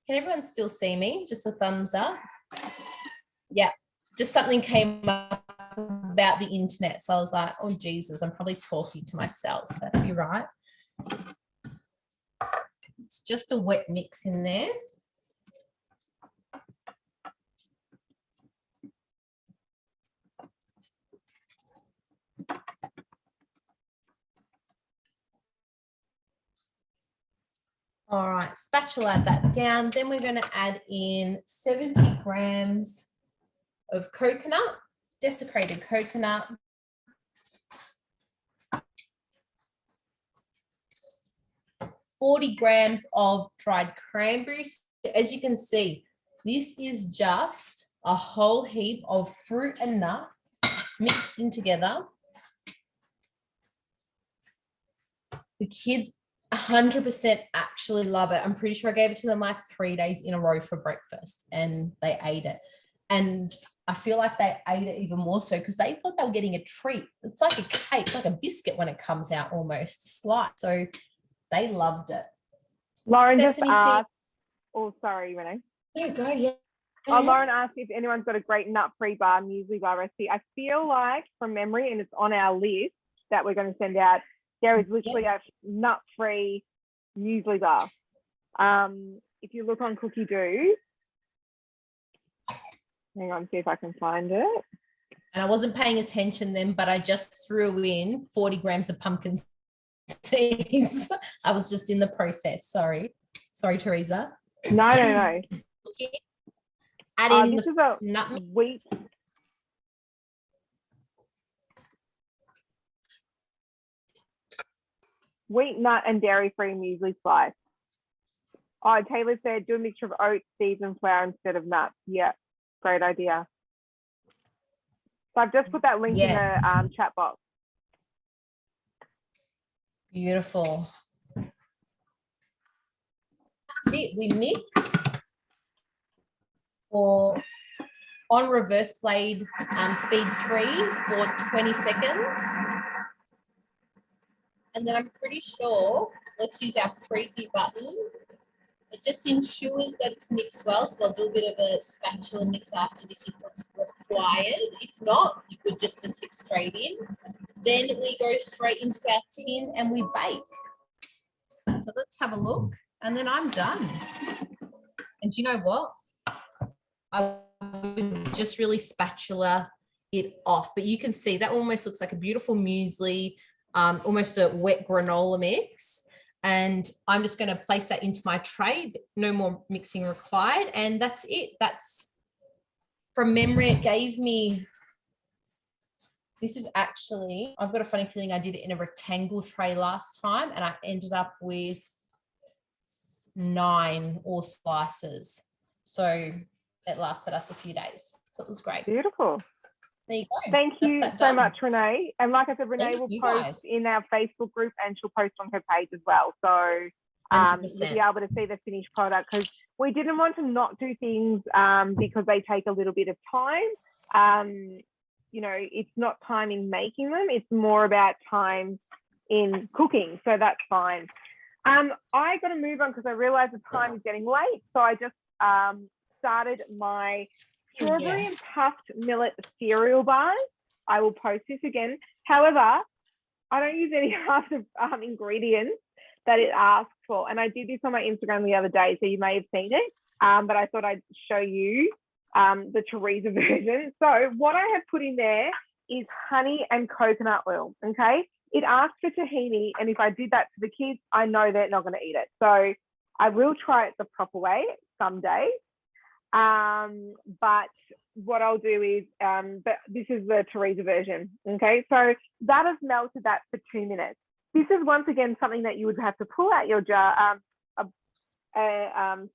Can everyone still see me? Just a thumbs up. Yeah, just something came up about the internet. So I was like, oh, Jesus, I'm probably talking to myself. That'd be right. just a wet mix in there. All right, spatula that down. Then we're going to add in 70 grams of coconut, desiccated coconut. $40 grams of dried cranberries. As you can see, this is just a whole heap of fruit and nut mixed in together. The kids 100% actually love it. I'm pretty sure I gave it to them like 3 days in a row for breakfast and they ate it. And I feel like they ate it even more so because they thought they were getting a treat. It's like a cake, like a biscuit when it comes out almost, slight. So they loved it. Lauren just asked, oh, sorry, Renee. There you go, yeah. Oh, Lauren asked if anyone's got a great nut-free bar, muesli bar recipe. I feel like, from memory, and it's on our list that we're going to send out, there is literally a nut-free muesli bar. If you look on Cookie Do, hang on, see if I can find it. And I wasn't paying attention then, but I just threw in 40 grams of pumpkin seeds. I was just in the process. Sorry, Teresa. No. Add in this the is a nut wheat, nut, and dairy-free muesli slice. Oh, Taylor said do a mixture of oats, seeds, and flour instead of nuts. Yeah, great idea. So I've just put that link in the chat box. Beautiful. That's it. We mix for on reverse blade speed 3 for 20 seconds. And then I'm pretty sure, let's use our preview button. It just ensures that it's mixed well. So I'll do a bit of a spatula mix after this if it's required. If not, you could just stick straight in. Then we go straight into our tin and we bake. So let's have a look. And then I'm done. And do you know what? I would just really spatula it off. But you can see that almost looks like a beautiful muesli, almost a wet granola mix. And I'm just going to place that into my tray. No more mixing required. And that's it. That's from memory. It gave me, this is actually, I've got a funny feeling I did it in a rectangle tray last time and I ended up with 9 all slices. So it lasted us a few days. So it was great. Beautiful. There you go. Thank you so much, Renee. And like I said, Renee will post in our Facebook group and she'll post on her page as well. So you'll be able to see the finished product because we didn't want to not do things because they take a little bit of time. You know, it's not time in making them. It's more about time in cooking. So that's fine. I got to move on because I realized the time is getting late. So I just started my strawberry and puffed millet cereal bars. I will post this again. However, I don't use any of the ingredients that it asks for. And I did this on my Instagram the other day, so you may have seen it. But I thought I'd show you the Teresa version. So what I have put in there is honey and coconut oil, okay? It asks for tahini, and if I did that to the kids, I know they're not going to eat it. So I will try it the proper way someday. But what I'll do is, but this is the Teresa version, okay? So that has melted that for 2 minutes. This is once again something that you would have to pull out your jar,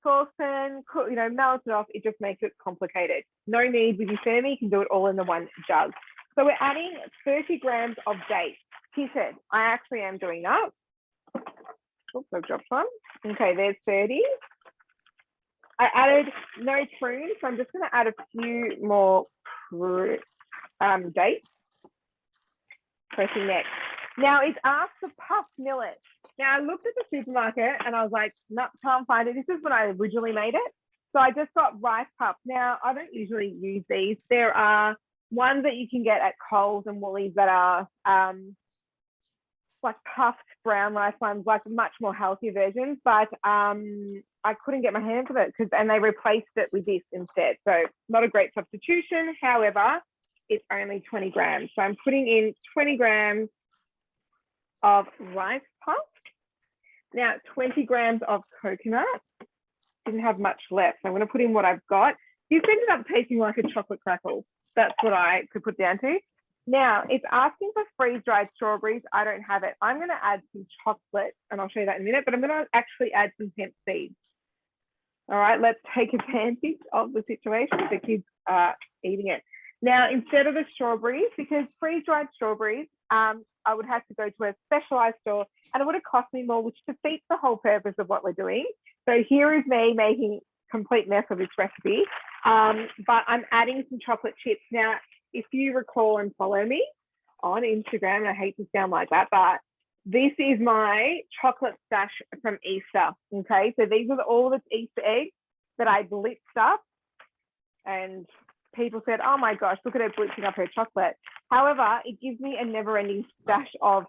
saucepan, you know, melt it off. It just makes it complicated. No need with your thermi, you can do it all in the one jug. So we're adding 30 grams of dates. Pitted. I actually am doing that. Oops, I've dropped one. Okay, there's 30. I added no prunes, so I'm just going to add a few more dates. Pressing next. Now it's asked for puffed millet. Now I looked at the supermarket and I was like, no, can't find it. This is when I originally made it. So I just got rice puffs. Now I don't usually use these. There are ones that you can get at Coles and Woolies that are like puffed brown rice ones, like much more healthier versions, but I couldn't get my hands on it and they replaced it with this instead. So not a great substitution. However, it's only 20 grams. So I'm putting in 20 grams of rice puff. Now 20 grams of coconut. Didn't have much left. So I'm going to put in what I've got. This ended up tasting like a chocolate crackle. That's what I could put down to. Now, it's asking for freeze-dried strawberries. I don't have it. I'm going to add some chocolate, and I'll show you that in a minute, but I'm going to actually add some hemp seeds. All right, let's take advantage of the situation. The kids are eating it. Now, instead of the strawberries, because freeze-dried strawberries, I would have to go to a specialized store, and it would have cost me more, which defeats the whole purpose of what we're doing. So here is me making a complete mess of this recipe, but I'm adding some chocolate chips. Now, if you recall and follow me on Instagram, and I hate to sound like that, but this is my chocolate stash from Easter, okay? So these are all the Easter eggs that I blitzed up, and people said, oh my gosh, look at her blitzing up her chocolate. However, it gives me a never-ending stash of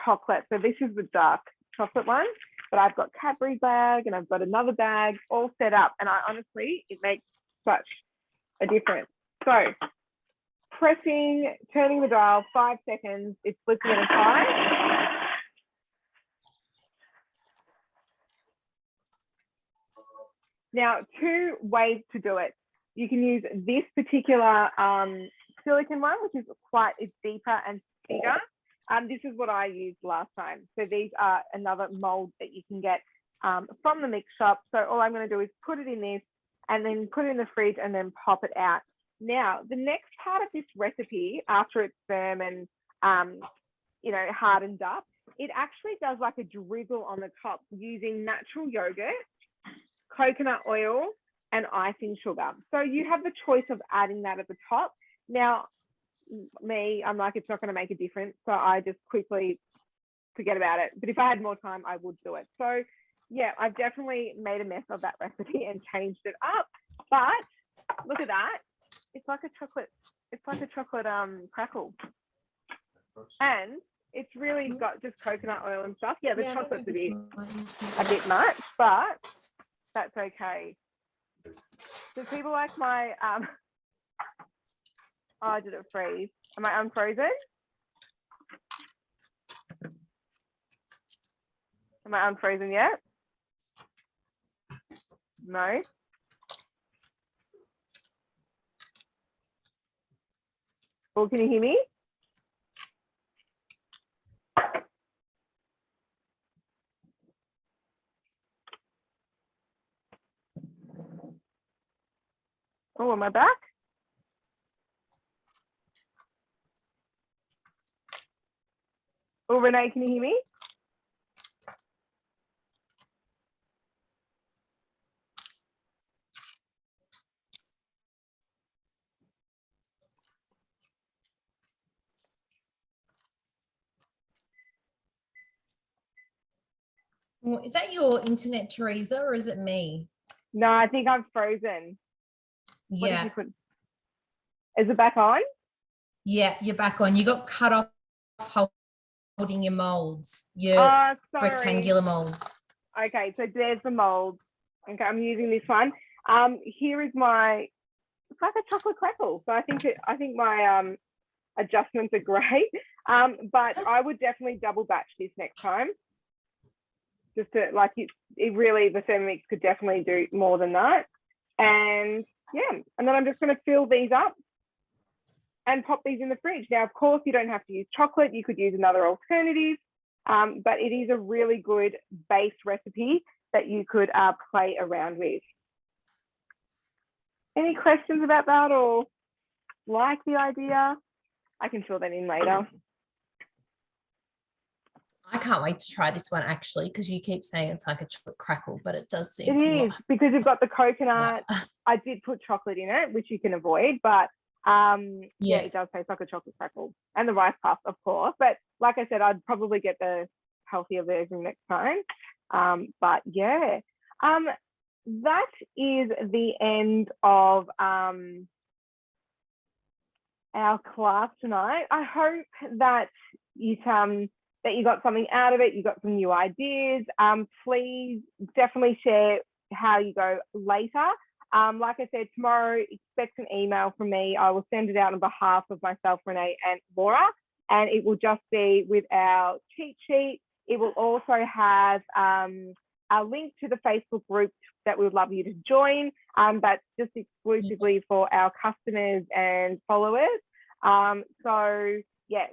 chocolate. So this is the dark chocolate one, but I've got Cadbury bag and I've got another bag all set up, and I honestly, it makes such a difference. So pressing, turning the dial, 5 seconds, it's flipping at a time. Now, 2 ways to do it. You can use this particular silicone one, which is it's deeper and bigger. This is what I used last time. So these are another mold that you can get from the mix shop. So all I'm going to do is put it in this and then put it in the fridge and then pop it out. Now, the next part of this recipe, after it's firm and, hardened up, it actually does like a drizzle on the top using natural yogurt, coconut oil, and icing sugar. So you have the choice of adding that at the top. Now, I'm like, it's not going to make a difference. So I just quickly forget about it. But if I had more time, I would do it. So yeah, I've definitely made a mess of that recipe and changed it up. But look at that. It's like a chocolate crackle. And it's really got just coconut oil and stuff. Yeah, the chocolate's a bit much, but that's okay. Do people like my oh, did it freeze? Am I unfrozen? Am I unfrozen yet? No. Well, can you hear me? Oh, am I back? Oh, Renee, can you hear me? Well, is that your internet, Teresa, or is it me? No, I think I'm frozen. What did Yeah. you put? Is it back on? Yeah, you're back on. You got cut off holding your molds, your rectangular molds. Okay, so there's the mold. Okay, I'm using this one. Here is my, it's like a chocolate crackle. So I think my adjustments are great. But I would definitely double batch this next time. Just to it really, the Thermomix could definitely do more than that. And yeah, and then I'm just going to fill these up and pop these in the fridge. Now, of course, you don't have to use chocolate. You could use another alternative, but it is a really good base recipe that you could play around with. Any questions about that or like the idea? I can fill that in later. I can't wait to try this one actually, because you keep saying it's like a chocolate crackle, but it does seem. It is, because you've got the coconut. Yeah. I did put chocolate in it, which you can avoid, but yeah, it does taste like a chocolate crackle, and the rice puff, of course. But like I said, I'd probably get the healthier version next time. But yeah, that is the end of our class tonight. I hope that it that you got something out of it, you got some new ideas. Please definitely share how you go later. Like I said, tomorrow, expect an email from me. I will send it out on behalf of myself, Renee, and Laura, and it will just be with our cheat sheet. It will also have a link to the Facebook group that we would love you to join. That's just exclusively for our customers and followers. So yeah,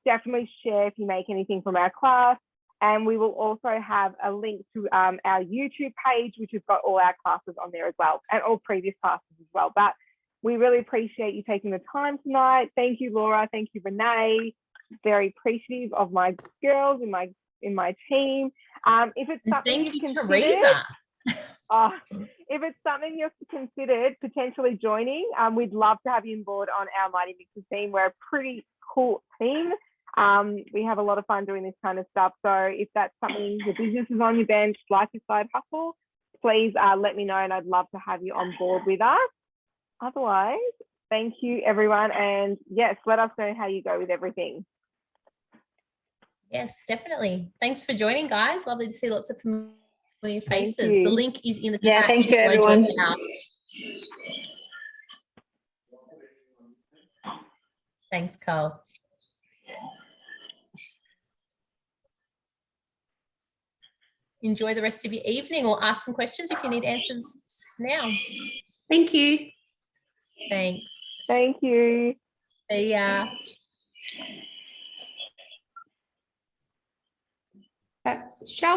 definitely share if you make anything from our class. And we will also have a link to our YouTube page, which has got all our classes on there as well, and all previous classes as well. But we really appreciate you taking the time tonight. Thank you, Laura. Thank you, Renee. Very appreciative of my girls in my team. If it's something you've considered, Teresa. if it's something you've considered potentially joining, we'd love to have you on board on our Mighty Mixers team. We're a pretty cool team. We have a lot of fun doing this kind of stuff. So if that's something, your business is on your bench, like a side hustle, please let me know, and I'd love to have you on board with us. Otherwise, thank you, everyone. And yes, let us know how you go with everything. Yes, definitely. Thanks for joining, guys. Lovely to see lots of familiar faces. you. The link is in the Yeah, chat. thank you, if wanna join everyone. now. Thanks, Carl. Enjoy the rest of your evening, or ask some questions if you need answers now. Thank you. Thanks. Thank you. See ya. Shall